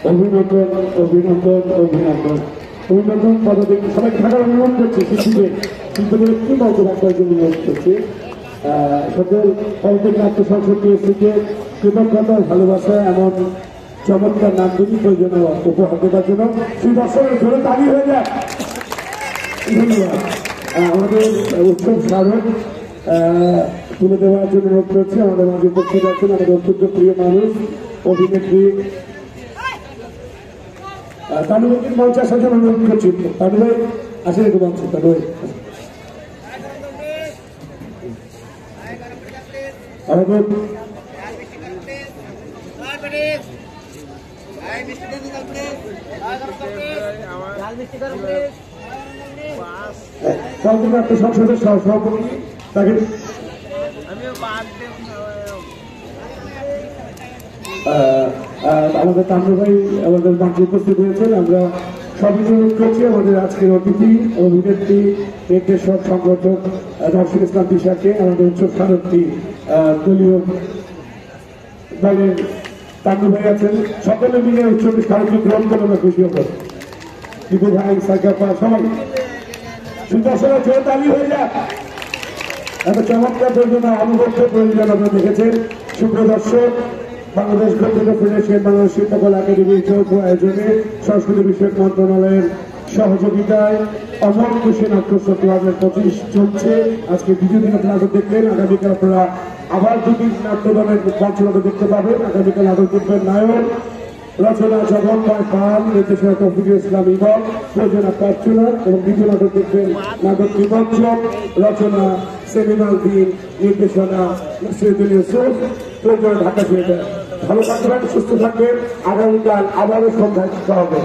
অভিনন্দন অভিনন্দন অভিনন্দন অভিনন্দন পদাধিক সবাই থাকার অনুরোধ করছে শিশুদের শিল্পদের একটু মতো রাখার জন্য অনুরোধ করছে সকল পদাধিক নাট্য সংসদকে এসেছে কৃতজ্ঞতা ভালোবাসা এমন চমৎকার নাট্যটির প্রয়োজন উপহার দেওয়ার জন্য সেই দর্শকের জন্য তালি হয়ে যায়। ধন্যবাদ। আমাদের উৎসব স্মারক তুলে দেওয়ার জন্য অনুরোধ করছি আমাদের মাঝে উপস্থিত আছেন আমাদের অত্যন্ত প্রিয় মানুষ অভিনেত্রী তানুভাইকে মঞ্চে আসার জন্য অনুরোধ করছি। তানুভাই আসেন একটু মঞ্চে। তানুভাই আমাদের নাট্য সংসদের সভাপতি তাকে আমাদের তান্ডু ভাই আমাদের মঞ্চে উপস্থিত হয়েছেন। আমরা সবই অনুরোধ করছি আমাদের আজকের অতিথি অভিনেত্রী নির্দেশক সংগঠক দর্শক ইসলাম দিশাকে আমাদের উৎসব স্মারকটি দলীয় দলের তান্ডু ভাই আছেন সকলে মিলে উৎসব স্মারকটি গ্রহণ করে আমরা খুশি হব। দীপু ভাই সাইকাপা সবাই সুদর্শনা জোর তালি হয়ে যাক। এত চমৎকার প্রয়োজন অনুভব প্রয়োজন আপনারা দেখেছেন। সুপ্রদর্শক বাংলাদেশ গদ্য ফেডারেশন বাংলাদেশ শিল্পকলা একাডেমি যৌথ আয়োজনে সংস্কৃতি বিষয়ক মন্ত্রণালয়ের সহযোগিতায় অমর খুশি নাট্যোৎসব 2025 চলছে। আজকে দ্বিতীয় দিন আপনারা দেখলেন। আগামীকাল আপনারা আবার দুটি নাট্যদলের মঞ্চনাটক দেখতে পাবেন। আগামীকাল নাটক দেখবেন নায়ক রচনা জগন্ময় পাল নির্দেশনা তৌফিকুল ইসলাম ইমন প্রযোজনা প্রার্থনা এবং দ্বিতীয় নাটক দেখবেন নাটক নিমজ্জন রচনা সেমিনাল দিন নির্দেশনা নসিরুদ্দিন ইউসুফ প্রযোজনা ঢাকা থিয়েটার। ভালো থাকবেন সুস্থ থাকবেন। আগামীকাল আবারও সন্ধ্যায় দেখা হবে।